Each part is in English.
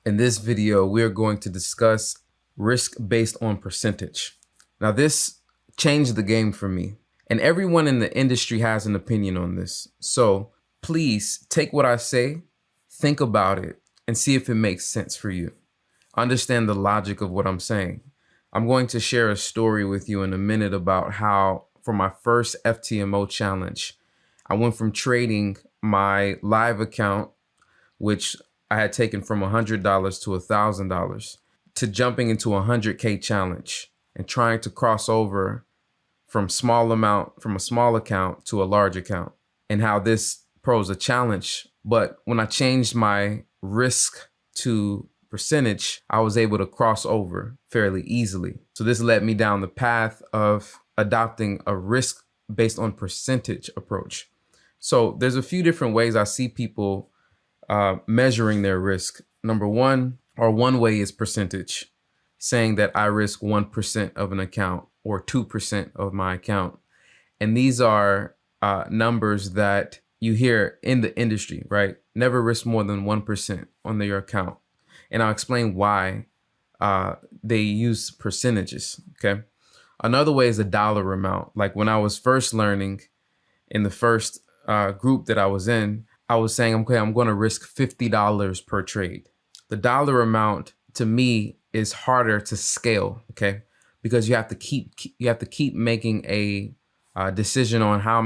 In this video, we're going to discuss risk based on percentage. Now, this changed the game for me, and everyone in the industry has an opinion on this. So please take what I say, think about it, and see if it makes sense for you. Understand the logic of what I'm saying. I'm going to share a story with you in a minute about how, for my first FTMO challenge, I went from trading my live account, which I had taken from $100 to $1,000, to jumping into a 100K challenge and trying to cross over from a small account to a large account, and how this posed a challenge. But when I changed my risk to percentage, I was able to cross over fairly easily. So this led me down the path of adopting a risk based on percentage approach. So there's a few different ways I see people measuring their risk. One way is percentage, saying that I risk 1% of an account or 2% of my account. And these are numbers that you hear in the industry, right? Never risk more than 1% on your account. And I'll explain why they use percentages, okay? Another way is a dollar amount. Like when I was first learning in the first group that I was in, I was saying, okay, I'm going to risk $50 per trade. The dollar amount to me is harder to scale, okay? Because you have to keep making a decision on how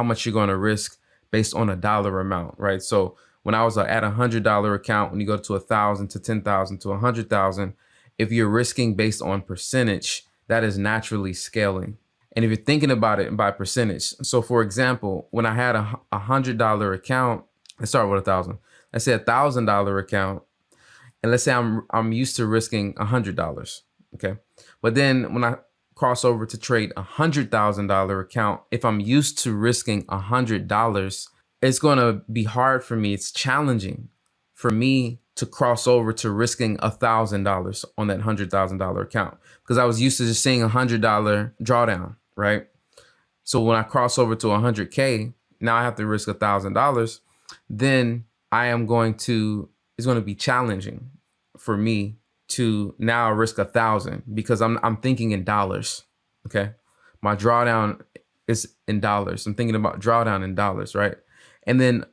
much you're going to risk based on a dollar amount, right? So when I was at $100 account, when you go to 1,000 to 10,000 to 100,000, if you're risking based on percentage, that is naturally scaling. And if you're thinking about it by percentage, so for example, when I had a $100 account, let's start with 1,000. Let's say $1,000 account, and let's say I'm used to risking $100, okay? But then when I cross over to trade $100,000 account, if I'm used to risking $100, it's gonna be hard for me. It's challenging for me to cross over to risking $1,000 on that $100,000 account, because I was used to just seeing $100 drawdown, right? So when I cross over to 100K, now I have to risk $1,000. Then it's going to be challenging for me to now risk 1,000, because I'm thinking in dollars. Okay, my drawdown is in dollars. I'm thinking about drawdown in dollars, right? And then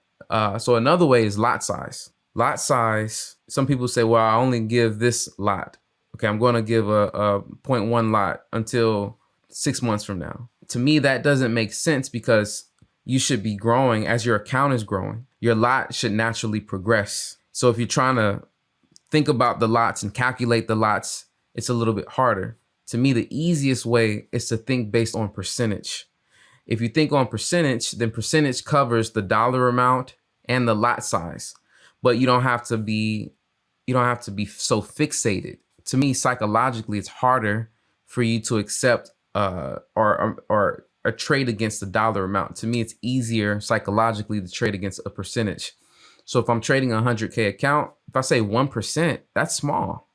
so another way is lot size. Lot size. Some people say, well, I only give this lot. Okay, I'm going to give a 0.1 lot until 6 months from now. To me, that doesn't make sense, because you should be growing as your account is growing. Your lot should naturally progress. So if you're trying to think about the lots and calculate the lots, it's a little bit harder. To me, the easiest way is to think based on percentage. If you think on percentage, then percentage covers the dollar amount and the lot size, but you don't have to be so fixated. To me, psychologically, it's harder for you to accept or trade against the dollar amount. To me, it's easier psychologically to trade against a percentage. So if I'm trading a 100K account, if I say 1%, that's small.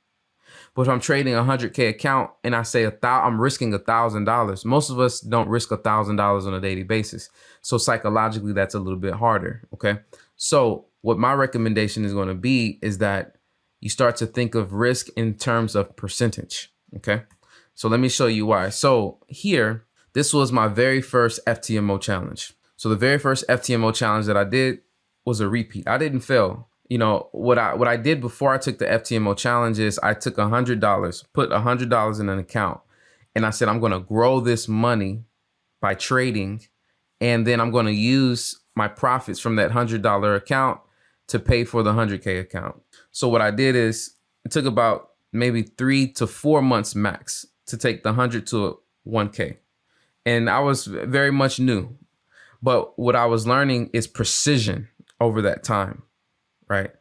But if I'm trading a 100K account and I say I'm risking $1,000, most of us don't risk $1,000 on a daily basis. So psychologically, that's a little bit harder. Okay. So what my recommendation is going to be is that you start to think of risk in terms of percentage. Okay. So let me show you why. So here, this was my very first FTMO challenge. So the very first FTMO challenge that I did was a repeat. I didn't fail. You know, what I did before I took the FTMO challenge is I took $100, put $100 in an account, and I said, I'm going to grow this money by trading, and then I'm going to use my profits from that $100 account to pay for the 100K account. So what I did is it took about maybe 3 to 4 months max to take the 100 to 1K. And I was very much new, but what I was learning is precision over that time, right?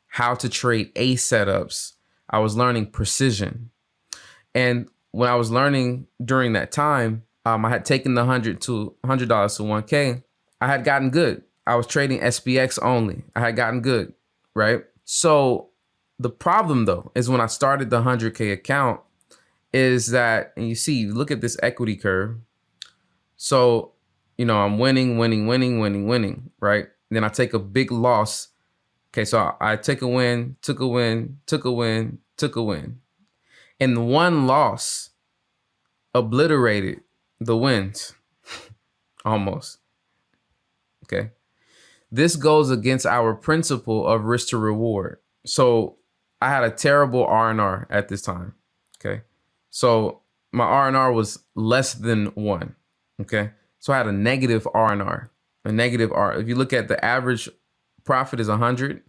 How to trade A setups. I was learning precision. And when I was learning during that time, I had taken the $100 to 1K. I had gotten good. I was trading SPX only. I had gotten good, right? So the problem though, is when I started the 100K account is that, and you look at this equity curve. So, I'm winning, right? And then I take a big loss Okay, so I took a win, took a win, took a win, took a win. And one loss obliterated the wins almost. Okay. This goes against our principle of risk to reward. So I had a terrible R&R at this time. Okay. So my R&R was less than 1. Okay. So I had a negative R&R, a negative R. If you look at the average profit is 100,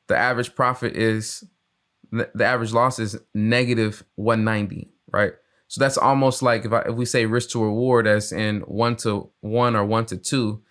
the average profit is, the average loss is negative 190, right? So that's almost like if we say risk to reward as in 1 to 1 or 1 to 2,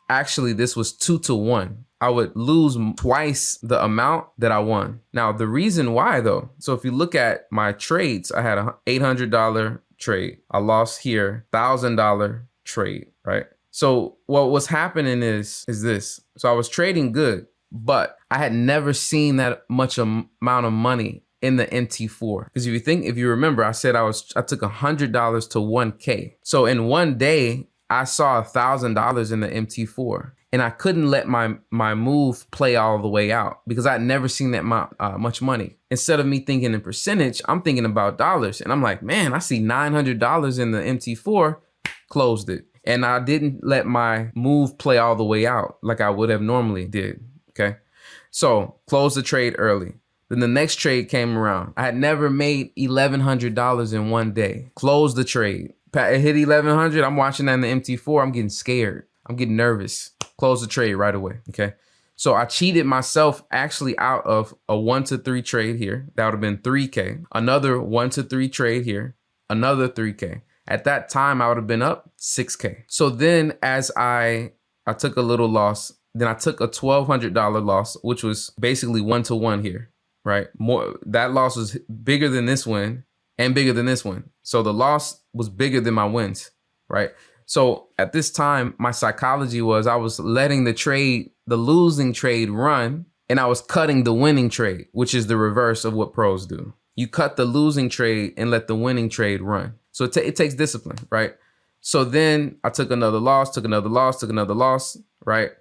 actually this was 2 to 1. I would lose twice the amount that I won. Now, the reason why though, so if you look at my trades, I had a $800 trade. I lost here, $1,000 trade, right? So what was happening is this. So I was trading good, but I had never seen that much amount of money in the MT4. Because if you remember, I said I took $100 to 1K. So in one day, I saw $1,000 in the MT4, and I couldn't let my move play all the way out because I'd never seen that much money. Instead of me thinking in percentage, I'm thinking about dollars, and I'm like, man, I see $900 in the MT4, closed it. And I didn't let my move play all the way out like I would have normally did, okay? So closed the trade early. Then the next trade came around. I had never made $1,100 in one day. Closed the trade. It hit 1,100. I'm watching that in the MT4. I'm getting scared. I'm getting nervous. Close the trade right away, okay? So I cheated myself actually out of a 1 to 3 trade here. That would have been 3K. Another 1 to 3 trade here. Another 3K. At that time, I would have been up 6K. So then as I took a little loss, then I took a $1,200 loss, which was basically 1 to 1 here, right? That loss was bigger than this win and bigger than this one. So the loss was bigger than my wins, right? So at this time, my psychology was I was letting the losing trade run, and I was cutting the winning trade, which is the reverse of what pros do. You cut the losing trade and let the winning trade run. So it takes discipline, right? So then I took another loss, took another loss, took another loss, right?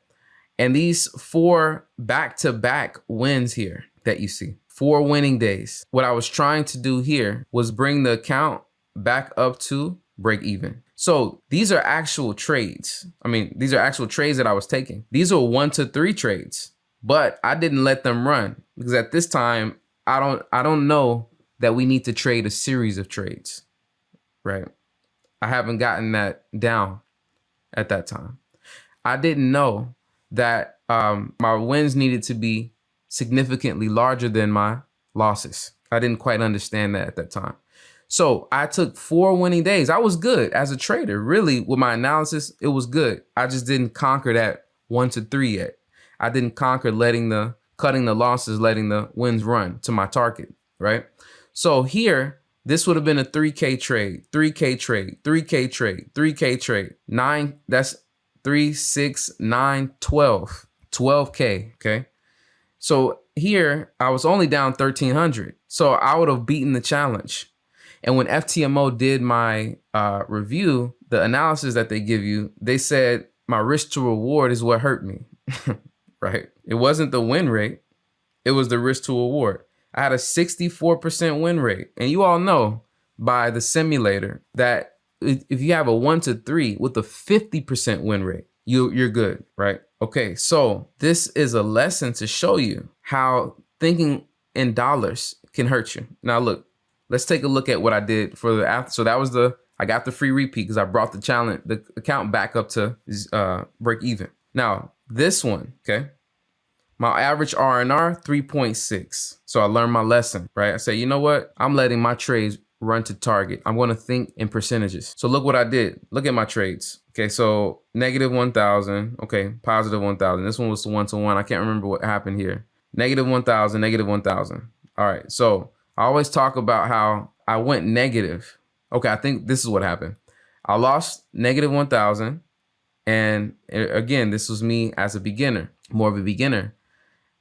And these 4 back-to-back wins here that you see, 4 winning days. What I was trying to do here was bring the account back up to break even. So these are actual trades. I mean, these are actual trades that I was taking. These are 1 to 3 trades, but I didn't let them run because at this time, I don't know that we need to trade a series of trades, right? I haven't gotten that down at that time. I didn't know that my wins needed to be significantly larger than my losses. I didn't quite understand that at that time. So I took 4 winning days. I was good as a trader. Really, with my analysis, it was good. I just didn't conquer that 1 to 3 yet. I didn't conquer cutting the losses, letting the wins run to my target, right? So here, this would have been a 3K trade, 3K trade, 3K trade, 3K trade, 9, that's 3, 6, 9, 12, 12K, okay? So here, I was only down 1,300. So I would have beaten the challenge. And when FTMO did my review, the analysis that they give you, they said my risk to reward is what hurt me, right? It wasn't the win rate. It was the risk to reward. I had a 64% win rate. And you all know by the simulator that if you have a 1 to 3 with a 50% win rate, you're good, right? Okay, so this is a lesson to show you how thinking in dollars can hurt you. Now look, let's take a look at what I did for the after. So that was I got the free repeat because I brought the account back up to break even. Now this one, okay, my average R&R 3.6. So I learned my lesson, right? I say, you know what? I'm letting my trades run to target. I'm going to think in percentages. So look what I did. Look at my trades. Okay, so negative 1,000. Okay, positive 1,000. This one was 1 to 1. I can't remember what happened here. Negative 1,000, negative 1,000. All right, so I always talk about how I went negative. Okay, I think this is what happened. I lost negative 1,000. And again, this was me as a beginner, more of a beginner.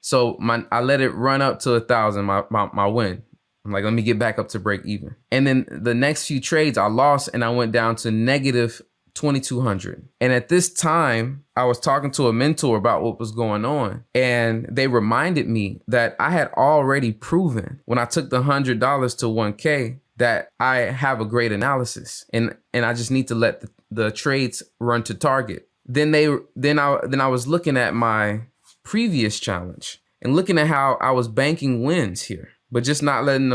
So I let it run up to 1,000, my win. I'm like, let me get back up to break even. And then the next few trades I lost and I went down to negative $2,200. And at this time, I was talking to a mentor about what was going on. And they reminded me that I had already proven when I took the $100 to 1K that I have a great analysis, and I just need to let the trades run to target. Then I was looking at my previous challenge and looking at how I was banking wins here, but just not letting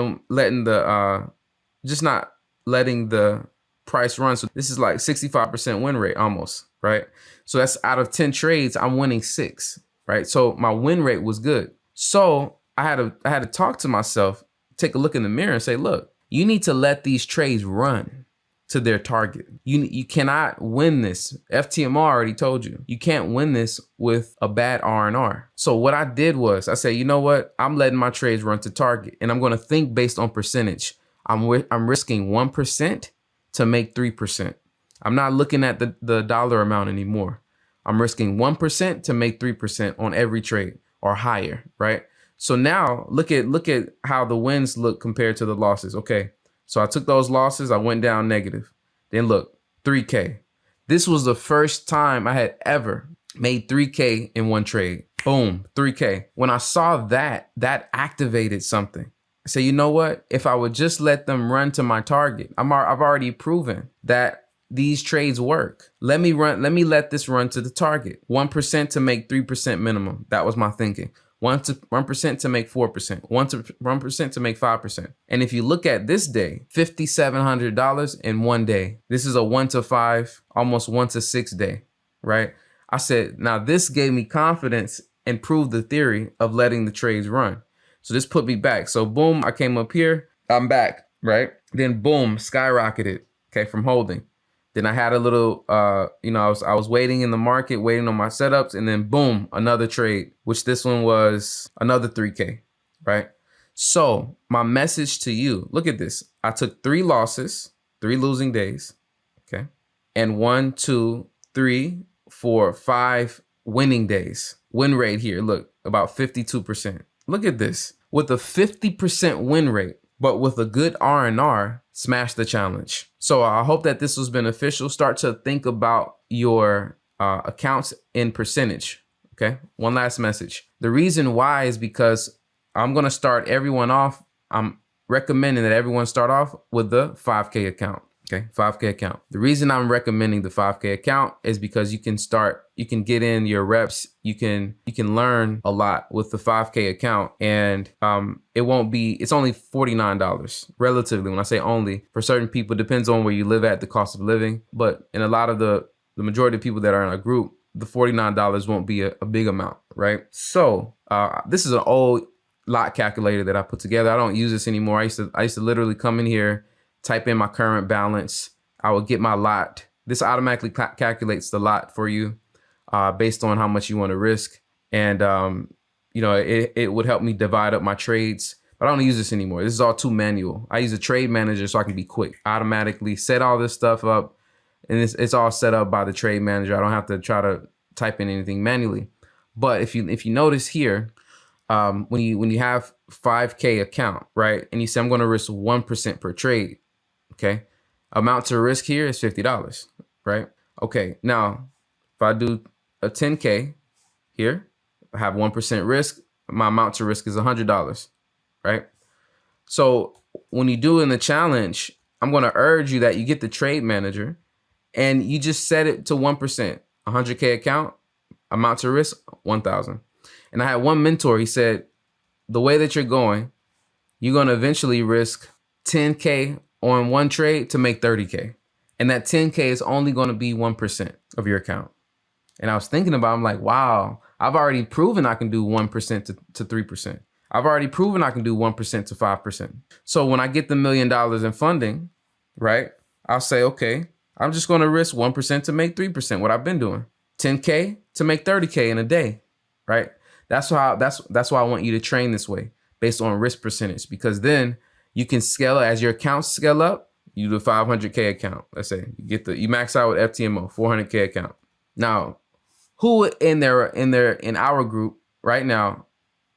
the price run. So this is like 65% win rate almost, right? So that's out of 10 trades, I'm winning 6, right? So my win rate was good. So I had to talk to myself, take a look in the mirror and say, look, you need to let these trades run to their target. You cannot win this. FTMR already told you, you can't win this with a bad R&R. So what I did was I said, you know what? I'm letting my trades run to target, and I'm going to think based on percentage. I'm risking 1% to make 3%. I'm not looking at the dollar amount anymore. I'm risking 1% to make 3% on every trade or higher, right? So now look at how the wins look compared to the losses. Okay, so I took those losses, I went down negative. Then look, 3K. This was the first time I had ever made 3K in one trade. Boom, 3K. When I saw that activated something. I said, you know what? If I would just let them run to my target, I've already proven that these trades work. Let me let this run to the target. 1% to make 3% minimum. That was my thinking. 1% to make 4%, 1% to make 5%. And if you look at this day, $5,700 in one day. This is a 1 to 5, almost 1 to 6 day, right? I said, now this gave me confidence and proved the theory of letting the trades run. So this put me back. So boom, I came up here, I'm back, right? Then boom, skyrocketed, okay, from holding. Then I had a little, I was waiting in the market, waiting on my setups, and then boom, another trade, which this one was another 3K, right? So my message to you, look at this. I took 3 losses, 3 losing days, okay? And 1, 2, 3, 4, 5 winning days. Win rate here, look, about 52%. Look at this. With a 50% win rate, but with a good R&R, smash the challenge. So I hope that this was beneficial. Start to think about your accounts in percentage. Okay. One last message. The reason why is because I'm going to start everyone off. I'm recommending that everyone start off with the 5K account. Okay. 5K account. The reason I'm recommending the 5K account is because you can get in your reps. You can learn a lot with the 5K account, and it's only $49 relatively. When I say only, for certain people, depends on where you live at, the cost of living. But in a lot of the majority of people that are in a group, the $49 won't be a big amount, right? So this is an old lot calculator that I put together. I don't use this anymore. I used to literally come in here, type in my current balance. I would get my lot. This automatically calculates the lot for you based on how much you want to risk. And, it would help me divide up my trades. But I don't use this anymore. This is all too manual. I use a trade manager so I can be quick. Automatically set all this stuff up. And it's all set up by the trade manager. I don't have to try to type in anything manually. But if you notice here, when you have 5K account, right, and you say I'm going to risk 1% per trade, okay, amount to risk here is $50, right? Okay, now if I do a 10K here, I have 1% risk. My amount to risk is $100, right? So when you do in the challenge, I'm going to urge you that you get the trade manager and you just set it to 1%, 100K account, amount to risk 1,000. And I had one mentor, he said, the way that you're going, you're going to eventually risk 10K on one trade to make 30K. And that 10K is only going to be 1% of your account. And I was thinking about, I'm like, wow, I've already proven I can do 1% to 3%. I've already proven I can do 1% to 5%. So when I get the $1 million in funding, right, I'll say, okay, I'm just going to risk 1% to make 3%, what I've been doing. 10K to make 30K in a day, right? That's why I want you to train this way based on risk percentage, because then you can scale it as your accounts scale up. You do a 500K account. Let's say you max out with FTMO, 400K account. Now, who in our group right now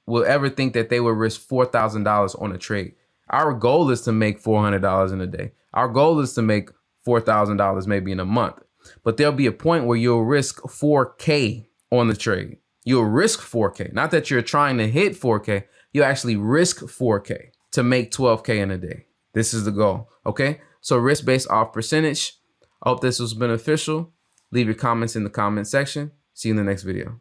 will ever think that they would risk $4,000 on a trade? Our goal is to make $400 in a day. Our goal is to make $4,000 maybe in a month. but there'll be a point where you'll risk 4K on the trade. You'll risk 4K. Not that you're trying to hit 4K. You'll actually risk 4K to make 12K in a day. This is the goal, okay? So risk based off percentage. I hope this was beneficial. Leave your comments in the comment section. See you in the next video.